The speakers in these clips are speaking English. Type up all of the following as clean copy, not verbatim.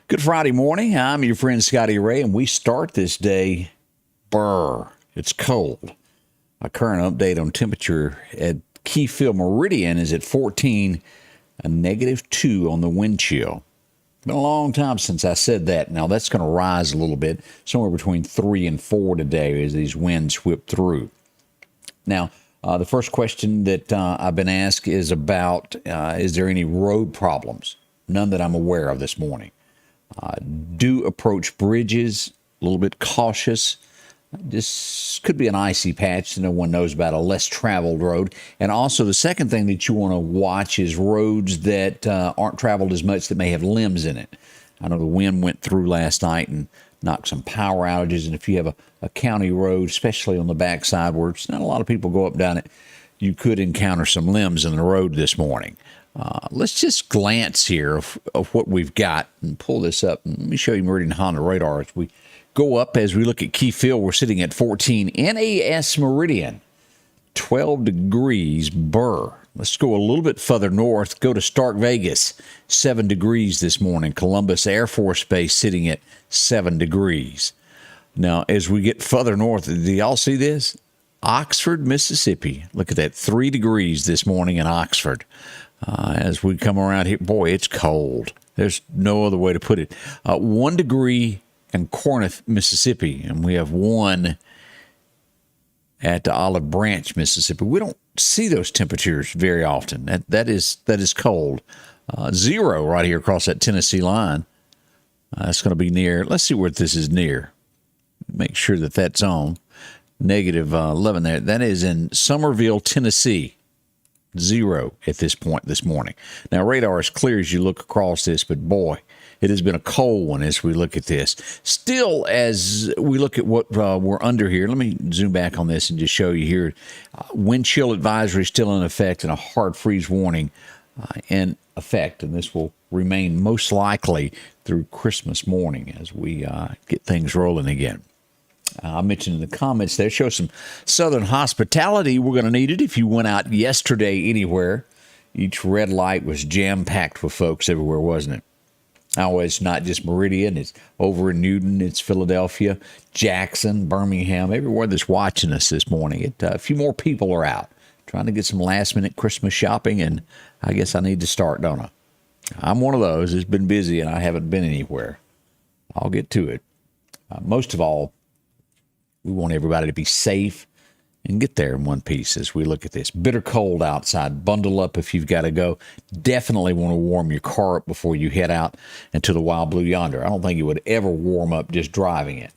Good Friday morning. I'm your friend Scotty Ray, and we start this day, it's cold. A current update on temperature at Keyfield Meridian is at 14, a -2 on the wind chill. Been a long time since I said that. Now that's going to rise a little bit, somewhere between 3 and 4 today as these winds whip through. Now, the first question that I've been asked is about, is there any road problems? None that I'm aware of this morning. Do approach bridges, a little bit cautious. This could be an icy patch that no one knows about, a less traveled road. And also the second thing that you want to watch is roads that aren't traveled as much that may have limbs in it. I know the wind went through last night and knocked some power outages. And if you have a county road, especially on the backside where it's not a lot of people go up and down it, you could encounter some limbs in the road this morning. Let's just glance here of what we've got and pull this up. And let me show you Meridian Honda radar. As we go up, as we look at Keyfield, we're sitting at 14. NAS Meridian, 12 degrees, Burr. Let's go a little bit further north. Go to Stark Vegas, 7 degrees this morning. Columbus Air Force Base sitting at 7 degrees. Now, as we get further north, do y'all see this? Oxford, Mississippi. Look at that, 3 degrees this morning in Oxford. As we come around here, boy, it's cold. There's no other way to put it. 1 degree in Corinth, Mississippi, and we have 1 at Olive Branch, Mississippi. We don't see those temperatures very often. That is cold. 0 right here across that Tennessee line. That's going to be near. Let's see what this is near. Make sure that that's on. -11 there. That is in Summerville, Tennessee. 0 at this point this morning. Now, radar is clear as you look across this, but boy, it has been a cold one as we look at this. Still, as we look at what we're under here, let me zoom back on this and just show you here. Wind chill advisory still in effect and a hard freeze warning in effect, and this will remain most likely through Christmas morning as we get things rolling again. I mentioned in the comments there, show some southern hospitality. We're going to need it if you went out yesterday anywhere. Each red light was jam-packed with folks everywhere, wasn't it? Now, it's not just Meridian. It's over in Newton. It's Philadelphia, Jackson, Birmingham, everywhere that's watching us this morning. A few more people are out trying to get some last-minute Christmas shopping, and I guess I need to start, don't I? I'm one of those. It's been busy, and I haven't been anywhere. I'll get to it. Most of all, we want everybody to be safe and get there in one piece as we look at this. Bitter cold outside. Bundle up if you've got to go. Definitely want to warm your car up before you head out into the wild blue yonder. I don't think you would ever warm up just driving it.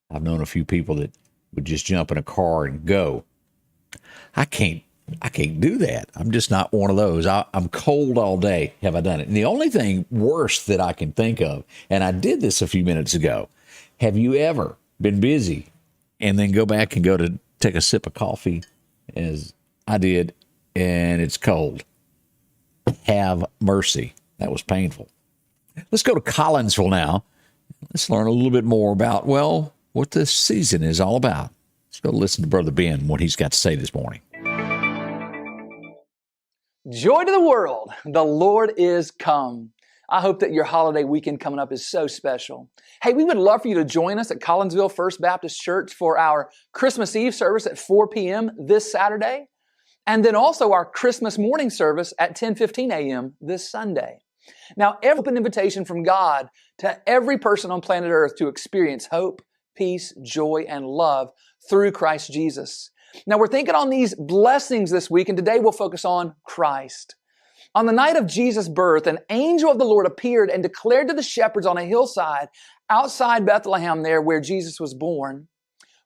I've known a few people that would just jump in a car and go. I can't do that. I'm just not one of those. I'm cold all day. Have I done it? And the only thing worse that I can think of, and I did this a few minutes ago, have you ever been busy and then go back and go to take a sip of coffee, as I did, and it's cold? Have mercy. That was painful. Let's go to Collinsville now. Let's learn a little bit more about, well, what this season is all about. Let's go listen to Brother Ben, what he's got to say this morning. Joy to the world, the Lord is come. I hope that your holiday weekend coming up is so special. Hey, we would love for you to join us at Collinsville First Baptist Church for our Christmas Eve service at 4 p.m. this Saturday, and then also our Christmas morning service at 10:15 a.m. this Sunday. Now, every open invitation from God to every person on planet Earth to experience hope, peace, joy, and love through Christ Jesus. Now, we're thinking on these blessings this week, and today we'll focus on Christ. On the night of Jesus' birth, an angel of the Lord appeared and declared to the shepherds on a hillside outside Bethlehem there where Jesus was born,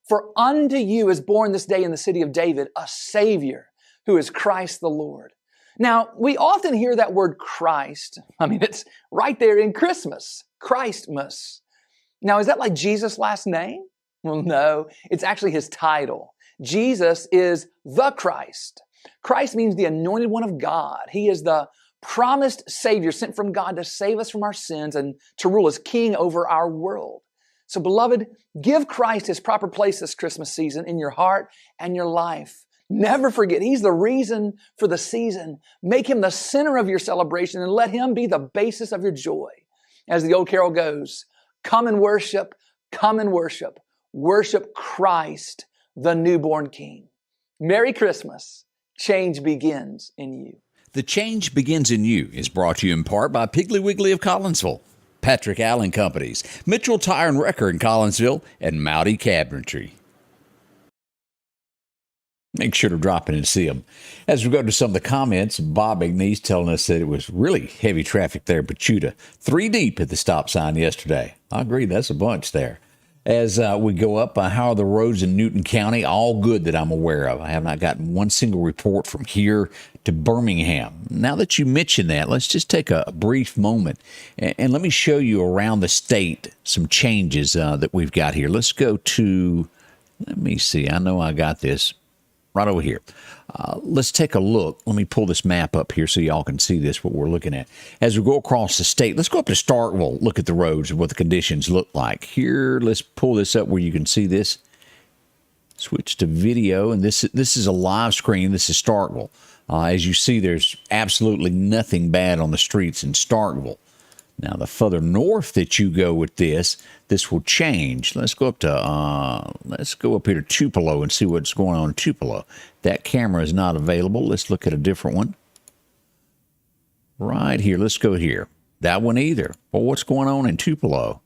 "For unto you is born this day in the city of David a Savior, who is Christ the Lord." Now, we often hear that word Christ. I mean, it's right there in Christmas, Christmas. Now, is that like Jesus' last name? Well, no, it's actually his title. Jesus is the Christ. Christ means the anointed one of God. He is the promised Savior sent from God to save us from our sins and to rule as King over our world. So, beloved, give Christ his proper place this Christmas season in your heart and your life. Never forget, he's the reason for the season. Make him the center of your celebration and let him be the basis of your joy. as the old carol goes, come and worship, come and worship. Worship Christ, the newborn King. Merry Christmas. Change begins in you. The Change Begins in You is brought to you in part by Piggly Wiggly of Collinsville, Patrick Allen Companies, Mitchell Tire and Wrecker in Collinsville, and Mowdy Cabinetry. Make sure to drop in and see them. As we go to some of the comments, Bob McNeese telling us that it was really heavy traffic there at Pachuta. 3 deep at the stop sign yesterday. I agree, that's a bunch there. As we go up, how are the roads in Newton County? All good that I'm aware of. I have not gotten one single report from here to Birmingham. Now that you mention that, let's just take a brief moment and let me show you around the state some changes that we've got here. Let's go to, let me see, I know I got this right over here. Let's take a look. Let me pull this map up here so y'all can see this, what we're looking at. As we go across the state, let's go up to Starkville, look at the roads and what the conditions look like. Here, let's pull this up where you can see this. Switch to video, and this is a live screen. This is Starkville. As you see, there's absolutely nothing bad on the streets in Starkville. Now, the further north that you go with this will change. Let's go up here to Tupelo and see what's going on in Tupelo. That camera is not available. Let's look at a different one. Right here. Let's go here. That one either. Well, what's going on in Tupelo?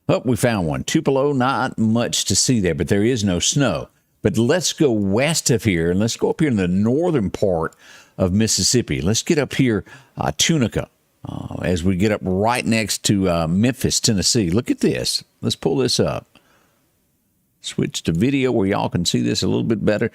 Oh, we found one. Tupelo, not much to see there, but there is no snow. But let's go west of here, and let's go up here in the northern part of Mississippi. Let's get up here, Tunica. As we get up right next to Memphis, Tennessee. Look at this. Let's pull this up. Switch to video where y'all can see this a little bit better.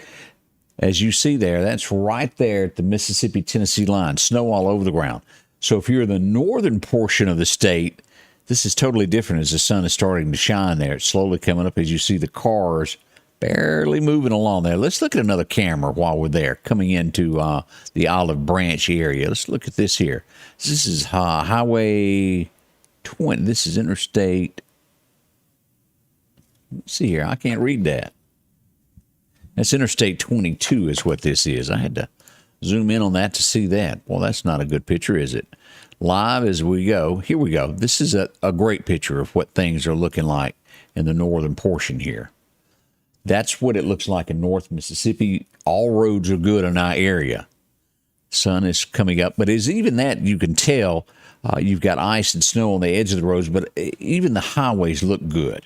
As you see there, that's right there at the Mississippi-Tennessee line. Snow all over the ground. So if you're in the northern portion of the state, this is totally different as the sun is starting to shine there. It's slowly coming up as you see the cars barely moving along there. Let's look at another camera while we're there, coming into the Olive Branch area. Let's look at this here. This is Highway 20. This is Interstate. Let's see here. I can't read that. That's Interstate 22 is what this is. I had to zoom in on that to see that. Well, that's not a good picture, is it? Live as we go. Here we go. This is a great picture of what things are looking like in the northern portion here. That's what it looks like in North Mississippi. All roads are good in our area. Sun is coming up, but as even that, you can tell you've got ice and snow on the edge of the roads, but even the highways look good.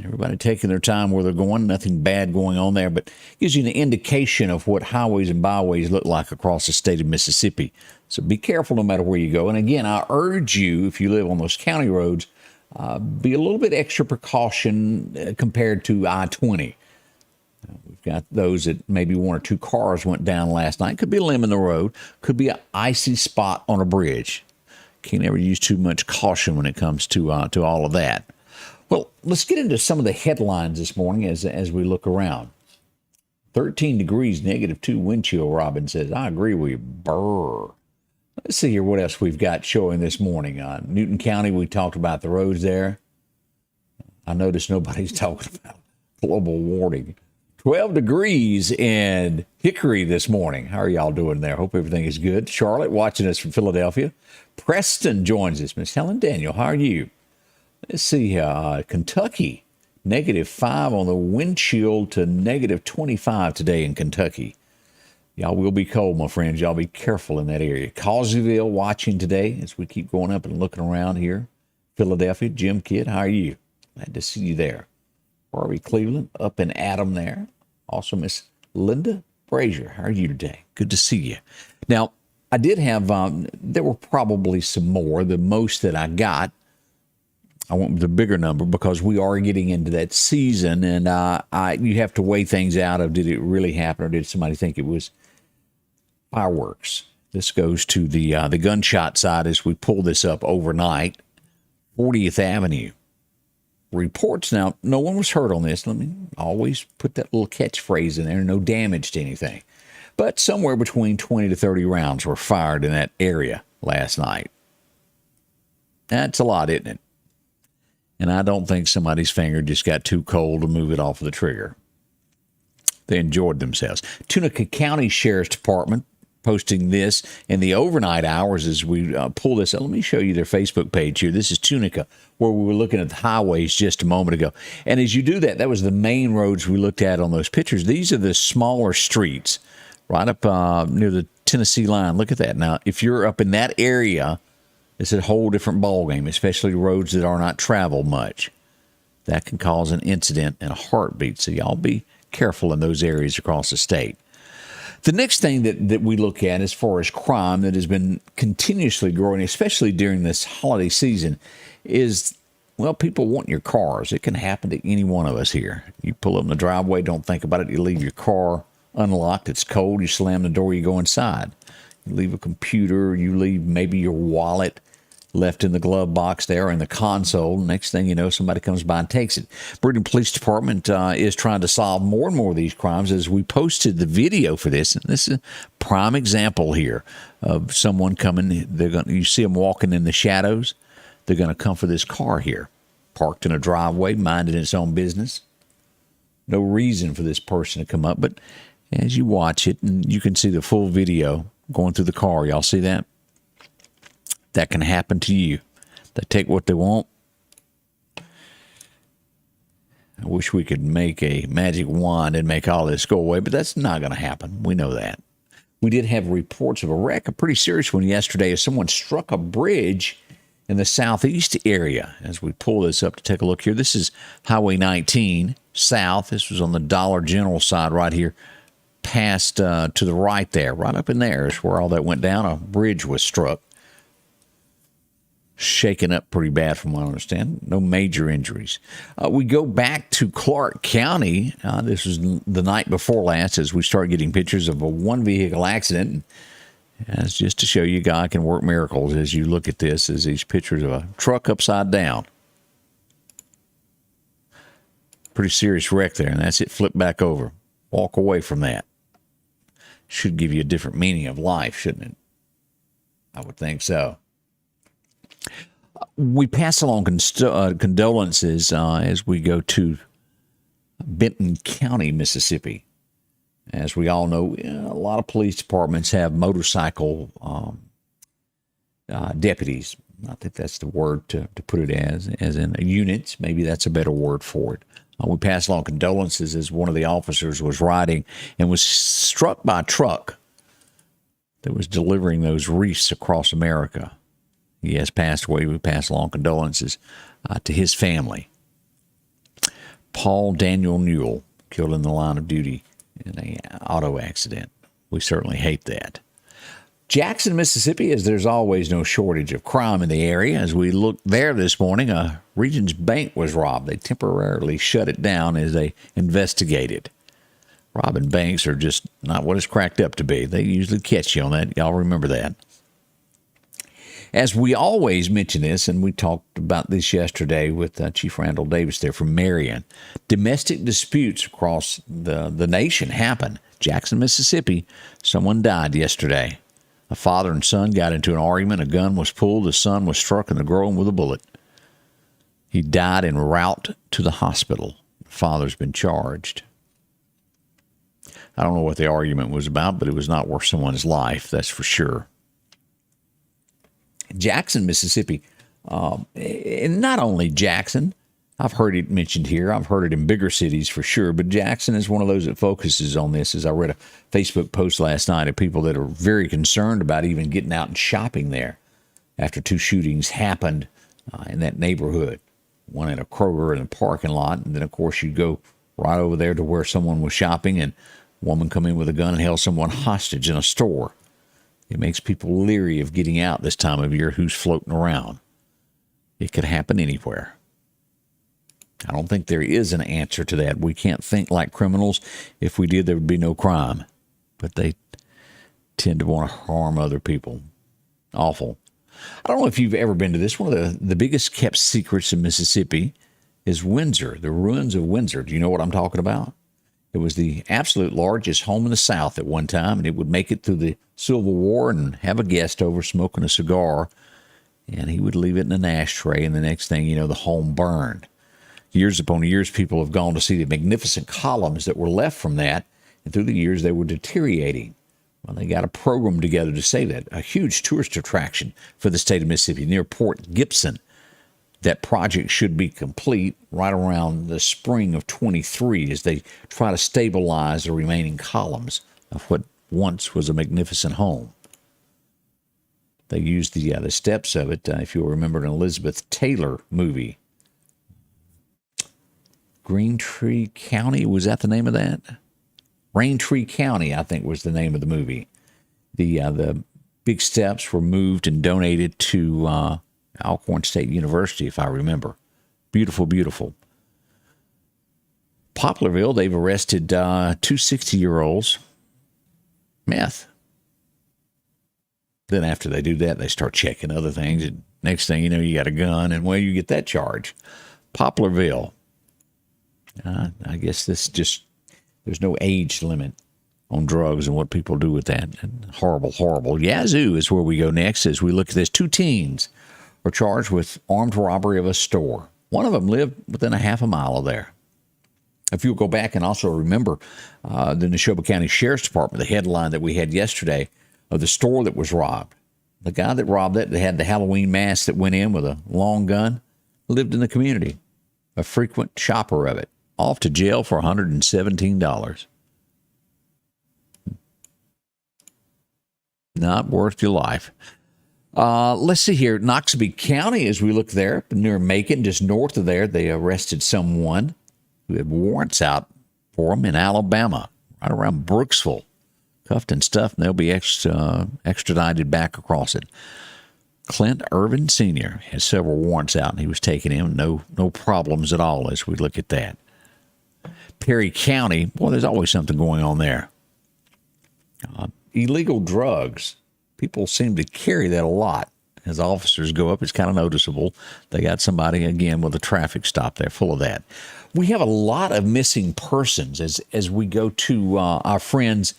Everybody taking their time where they're going, nothing bad going on there, but gives you an indication of what highways and byways look like across the state of Mississippi. So be careful no matter where you go. And again, I urge you, if you live on those county roads, be a little bit extra precaution compared to I-20. We've got those that maybe 1 or 2 cars went down last night. Could be a limb in the road. Could be an icy spot on a bridge. Can't ever use too much caution when it comes to all of that. Well, let's get into some of the headlines this morning as we look around. 13 degrees, -2 wind chill, Robin says. I agree with you. Brr. Let's see here what else we've got showing this morning. Newton County, we talked about the roads there. I noticed nobody's talking about global warming. 12 degrees in Hickory this morning. How are y'all doing there? Hope everything is good. Charlotte watching us from Philadelphia. Preston joins us. Miss Helen Daniel, how are you? Let's see, Kentucky, -5 on the wind chill to -25 today in Kentucky. Y'all will be cold, my friends. Y'all be careful in that area. Causeyville watching today as we keep going up and looking around here. Philadelphia, Jim Kidd, how are you? Glad to see you there. Barbie Cleveland, up in Adam there. Also, Miss Linda Brazier, how are you today? Good to see you. Now, I did have, there were probably some more. The most that I got, I went with a bigger number because we are getting into that season, and you have to weigh things out of did it really happen or did somebody think it was fireworks. This goes to the gunshot side as we pull this up overnight. 40th Avenue. Reports now, no one was hurt on this. Let me always put that little catchphrase in there, no damage to anything. But somewhere between 20 to 30 rounds were fired in that area last night. That's a lot, isn't it? And I don't think somebody's finger just got too cold to move it off of the trigger. They enjoyed themselves. Tunica County Sheriff's Department posting this in the overnight hours as we pull this. Let me show you their Facebook page here. This is Tunica, where we were looking at the highways just a moment ago. And as you do that, that was the main roads we looked at on those pictures. These are the smaller streets right up near the Tennessee line. Look at that. Now, if you're up in that area, it's a whole different ballgame, especially roads that are not traveled much. That can cause an incident in a heartbeat. So y'all be careful in those areas across the state. The next thing that we look at as far as crime that has been continuously growing, especially during this holiday season, is, well, people want your cars. It can happen to any one of us here. You pull up in the driveway, don't think about it. You leave your car unlocked. It's cold. You slam the door, you go inside. You leave a computer. You leave maybe your wallet left in the glove box there or in the console. Next thing you know, somebody comes by and takes it. Birmingham Police Department is trying to solve more and more of these crimes. As we posted the video for this, and this is a prime example here of someone coming. You see them walking in the shadows. They're going to come for this car here, parked in a driveway, minding its own business. No reason for this person to come up, but as you watch it, and you can see the full video going through the car. Y'all see that? That can happen to you. They take what they want. I wish we could make a magic wand and make all this go away, but that's not going to happen. We know that. We did have reports of a wreck, a pretty serious one yesterday, as someone struck a bridge in the southeast area. As we pull this up to take a look here, this is Highway 19 south. This was on the Dollar General side right here, past to the right there. Right up in there is where all that went down. A bridge was struck. Shaken up pretty bad from what I understand. No major injuries. We go back to Clark County. This was the night before last as we start getting pictures of a one-vehicle accident. That's just to show you God can work miracles as you look at this, as these pictures of a truck upside down. Pretty serious wreck there, and that's it. Flip back over. Walk away from that. Should give you a different meaning of life, shouldn't it? I would think so. We pass along condolences as we go to Benton County, Mississippi. As we all know, a lot of police departments have motorcycle deputies. I think that's the word to put it as in units. Maybe that's a better word for it. We pass along condolences as one of the officers was riding and was struck by a truck that was delivering those wreaths across America. He has passed away. We pass along condolences to his family. Paul Daniel Newell, killed in the line of duty in an auto accident. We certainly hate that. Jackson, Mississippi, as there's always no shortage of crime in the area. As we looked there this morning, a Regions Bank was robbed. They temporarily shut it down as they investigated. Robbing banks are just not what it's cracked up to be. They usually catch you on that. Y'all remember that. As we always mention this, and we talked about this yesterday with Chief Randall Davis there from Marion, domestic disputes across the nation happen. Jackson, Mississippi, someone died yesterday. A father and son got into an argument. A gun was pulled. The son was struck in the groin with a bullet. He died en route to the hospital. The father's been charged. I don't know what the argument was about, but it was not worth someone's life, that's for sure. Jackson, Mississippi, and not only Jackson, I've heard it mentioned here. I've heard it in bigger cities for sure, but Jackson is one of those that focuses on this. As I read a Facebook post last night of people that are very concerned about even getting out and shopping there after two shootings happened in that neighborhood. One in a Kroger in a parking lot, and then, of course, you go right over there to where someone was shopping, and a woman come in with a gun and held someone hostage in a store. It makes people leery of getting out this time of year. Who's floating around? It could happen anywhere. I don't think there is an answer to that. We can't think like criminals. If we did, there would be no crime. But they tend to want to harm other people. Awful. I don't know if you've ever been to this. One of the biggest kept secrets in Mississippi is Windsor, the ruins of Windsor. Do you know what I'm talking about? It was the absolute largest home in the South at one time, and it would make it through the Civil War and have a guest over smoking a cigar, and he would leave it in an ashtray, and the next thing you know, the home burned. Years upon years, people have gone to see the magnificent columns that were left from that, and through the years, they were deteriorating. Well, they got a program together to save that. A huge tourist attraction for the state of Mississippi near Port Gibson. That project should be complete right around the spring of 23 as they try to stabilize the remaining columns of what once was a magnificent home. They used the steps of it, if you'll remember, an Elizabeth Taylor movie. Green Tree County, was that the name of that? Raintree County, I think, was the name of the movie. The big steps were moved and donated to Alcorn State University, if I remember. Beautiful, beautiful. Poplarville, they've arrested 2 60-year-olds. Meth. Then after they do that, they start checking other things. And next thing you know, you got a gun, and you get that charge. Poplarville. I guess there's no age limit on drugs and what people do with that. And horrible, horrible. Yazoo is where we go next as we look at this. 2 teens are charged with armed robbery of a store. One of them lived within a half a mile of there. If you'll go back and also remember the Neshoba County Sheriff's Department, the headline that we had yesterday of the store that was robbed. The guy that robbed it, that had the Halloween mask that went in with a long gun, lived in the community, a frequent shopper of it. Off to jail for $117. Not worth your life. Let's see here. Noxubee County, as we look there, near Macon, just north of there, they arrested someone who had warrants out for them in Alabama, right around Brooksville. Cuffed and stuffed, and they'll be extradited back across it. Clint Irvin Sr. has several warrants out, and he was taken in. No problems at all as we look at that. Perry County, boy, there's always something going on there. Illegal drugs. People seem to carry that a lot. As officers go up, it's kind of noticeable. They got somebody, again, with a traffic stop there full of that. We have a lot of missing persons as we go to our friends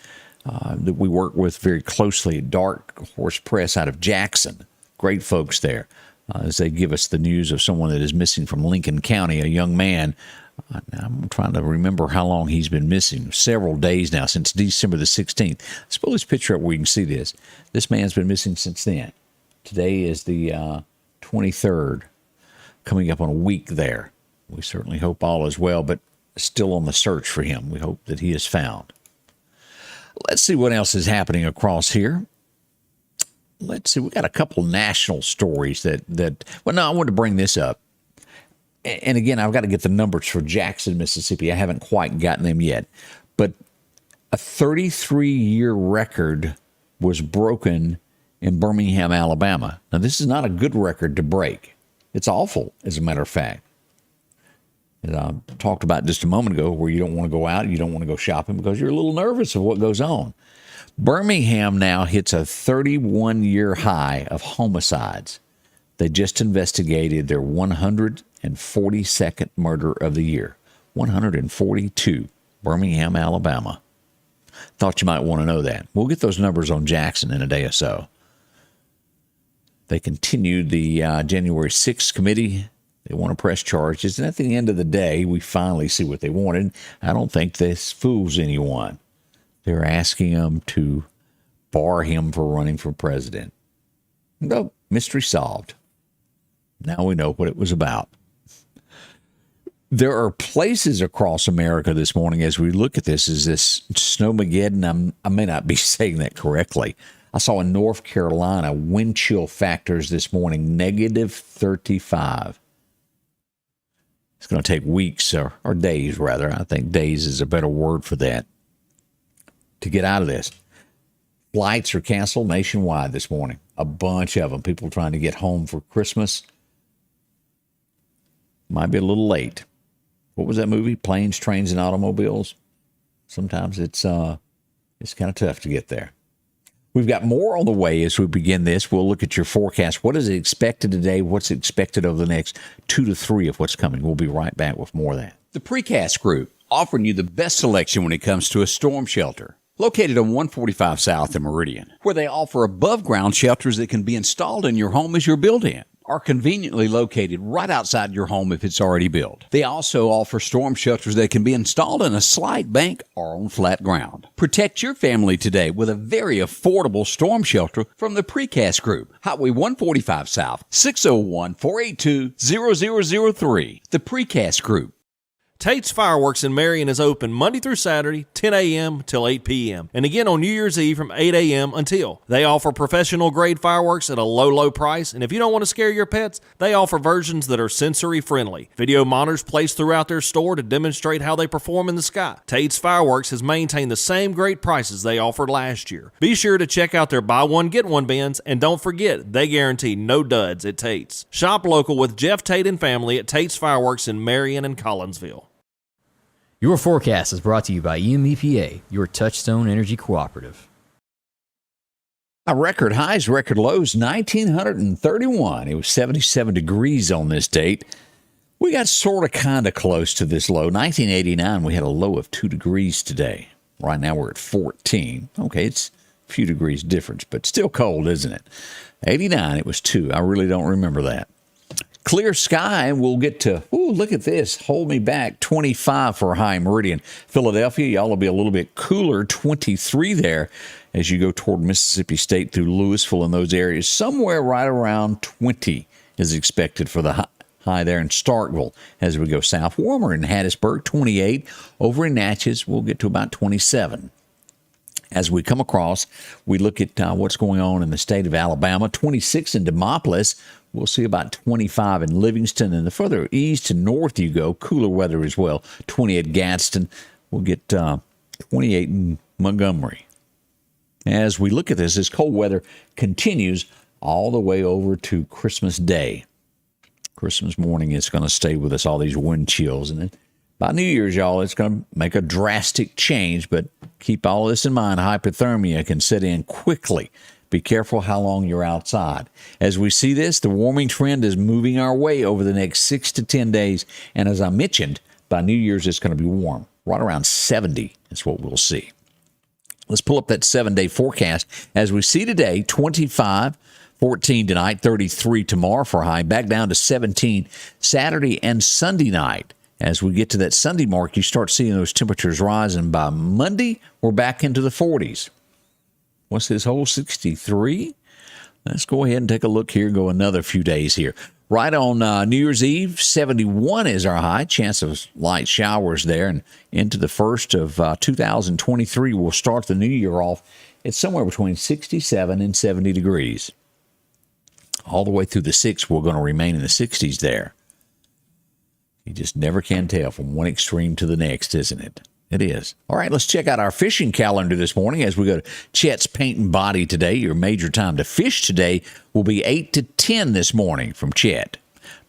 that we work with very closely at Dark Horse Press out of Jackson. Great folks there as they give us the news of someone that is missing from Lincoln County, a young man. I'm trying to remember how long he's been missing. Several days now, since December the 16th. Let's pull this picture up where we can see this. This man's been missing since then. Today is the 23rd, coming up on a week there. We certainly hope all is well, but still on the search for him. We hope that he is found. Let's see what else is happening across here. Let's see. We got a couple national stories I wanted to bring this up. And again, I've got to get the numbers for Jackson, Mississippi. I haven't quite gotten them yet. But a 33-year record was broken in Birmingham, Alabama. Now, this is not a good record to break. It's awful, as a matter of fact. And I talked about just a moment ago where you don't want to go out, you don't want to go shopping because you're a little nervous of what goes on. Birmingham now hits a 31-year high of homicides. They just investigated their 142nd murder of the year. 142, Birmingham, Alabama. Thought you might want to know that. We'll get those numbers on Jackson in a day or so. They continued the January 6th committee. They want to press charges. And at the end of the day, we finally see what they wanted. I don't think this fools anyone. They're asking them to bar him for running for president. No, mystery solved. Now we know what it was about. There are places across America this morning as we look at this, is this snowmageddon. I may not be saying that correctly. I saw in North Carolina wind chill factors this morning, -35. It's going to take weeks or days, rather. I think days is a better word for that to get out of this. Flights are canceled nationwide this morning. A bunch of them. People trying to get home for Christmas. Might be a little late. What was that movie? Planes, Trains, and Automobiles. Sometimes it's kind of tough to get there. We've got more on the way as we begin this. We'll look at your forecast. What is expected today? What's expected over the next 2 to 3 of what's coming? We'll be right back with more of that. The Precast Group, offering you the best selection when it comes to a storm shelter. Located on 145 South in Meridian, where they offer above-ground shelters that can be installed in your home as your build-in. are conveniently located right outside your home if it's already built. They also offer storm shelters that can be installed in a slight bank or on flat ground. Protect your family today with a very affordable storm shelter from the Precast Group. Highway 145 South, 601-482-0003. The Precast Group. Tate's Fireworks in Marion is open Monday through Saturday, 10 a.m. till 8 p.m. and again on New Year's Eve from 8 a.m. until. They offer professional-grade fireworks at a low price, and if you don't want to scare your pets, they offer versions that are sensory-friendly. Video monitors placed throughout their store to demonstrate how they perform in the sky. Tate's Fireworks has maintained the same great prices they offered last year. Be sure to check out their buy one, get one bins, and don't forget, they guarantee no duds at Tate's. Shop local with Jeff Tate and family at Tate's Fireworks in Marion and Collinsville. Your forecast is brought to you by EMEPA, your Touchstone Energy Cooperative. Record highs, record lows, 1,931. It was 77 degrees on this date. We got sort of kind of close to this low. 1989, we had a low of 2 degrees today. Right now we're at 14. Okay, it's a few degrees difference, but still cold, isn't it? 89, it was 2. I really don't remember that. Clear sky, we'll get to, look at this, hold me back, 25 for a high meridian. Philadelphia, y'all will be a little bit cooler, 23 there as you go toward Mississippi State through Louisville and those areas. Somewhere right around 20 is expected for the high there in Starkville as we go south. Warmer in Hattiesburg, 28. Over in Natchez, we'll get to about 27. As we come across, we look at what's going on in the state of Alabama. 26 in Demopolis. We'll see about 25 in Livingston. And the further east and north you go, cooler weather as well. 20 at Gadsden. We'll get 28 in Montgomery. As we look at this cold weather continues all the way over to Christmas Day. Christmas morning, it's going to stay with us, all these wind chills. And then by New Year's, y'all, it's going to make a drastic change, but keep all this in mind. Hypothermia can set in quickly. Be careful how long you're outside. As we see this, the warming trend is moving our way over the next 6 to 10 days. And as I mentioned, by New Year's, it's going to be warm. Right around 70 is what we'll see. Let's pull up that 7-day forecast. As we see today, 25, 14 tonight, 33 tomorrow for high, back down to 17 Saturday and Sunday night. As we get to that Sunday mark, you start seeing those temperatures rise, and by Monday, we're back into the 40s. What's this whole 63? Let's go ahead and take a look here and go another few days here. Right on New Year's Eve, 71 is our high. Chance of light showers there. And into the first of 2023, we'll start the new year off at somewhere between 67 and 70 degrees. All the way through the 6th, we're going to remain in the 60s there. You just never can tell from one extreme to the next, isn't it? It is. All right, let's check out our fishing calendar this morning as we go to Chet's Paint and Body today. Your major time to fish today will be 8 to 10 this morning from Chet.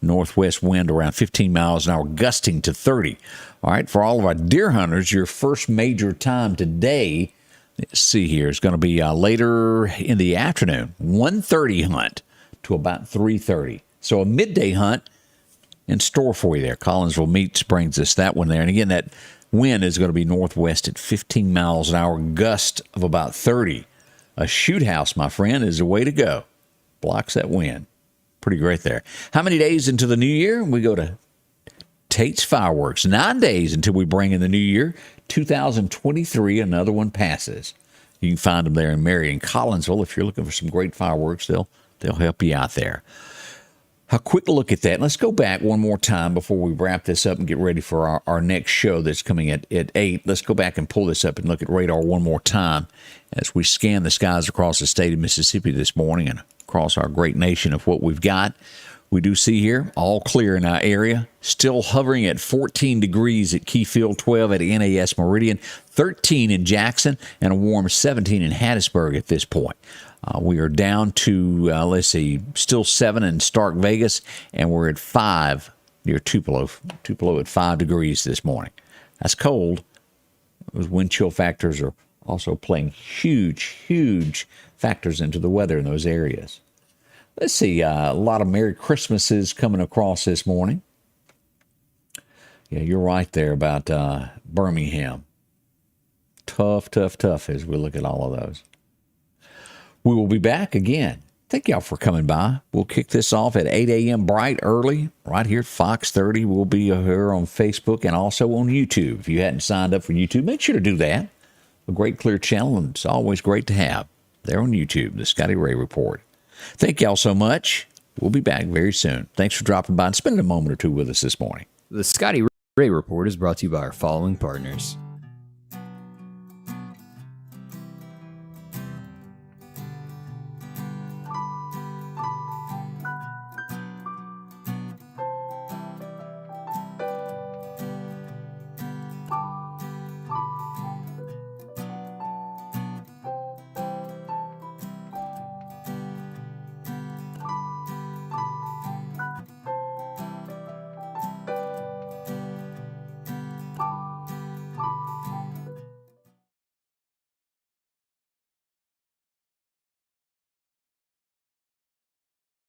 Northwest wind around 15 miles an hour, gusting to 30. All right, for all of our deer hunters, your first major time today, let's see here, is going to be later in the afternoon, 1:30 hunt to about 3:30. So a midday hunt in store for you there. Collinsville Meats brings us that one there. And again, that wind is going to be northwest at 15 miles an hour, gust of about 30. A shoot house, my friend, is the way to go. Blocks that wind. Pretty great there. How many days into the new year? We go to Tate's Fireworks. 9 days until we bring in the new year. 2023, another one passes. You can find them there in Marion, Collinsville. If you're looking for some great fireworks, they'll help you out there. A quick look at that. Let's go back one more time before we wrap this up and get ready for our next show that's coming at 8. Let's go back and pull this up and look at radar one more time as we scan the skies across the state of Mississippi this morning and across our great nation of what we've got. We do see here all clear in our area, still hovering at 14 degrees at Keyfield, 12 at NAS Meridian, 13 in Jackson, and a warm 17 in Hattiesburg at this point. We are down to, still 7 in Stark Vegas, and we're at 5 near Tupelo at 5 degrees this morning. That's cold. Those wind chill factors are also playing huge factors into the weather in those areas. Let's see, a lot of Merry Christmases coming across this morning. Yeah, you're right there about Birmingham. Tough as we look at all of those. We will be back again Thank y'all for coming by. We'll kick this off at 8 a.m. bright early, right here at Fox 30. We'll be here on Facebook and also on YouTube. If you hadn't signed up for YouTube, make sure to do that. A great, clear channel, and it's always great to have there on YouTube, the Scotty Ray Report. Thank y'all so much. We'll be back very soon. Thanks for dropping by and spending a moment or two with us this morning. The Scotty Ray Report is brought to you by our following partners: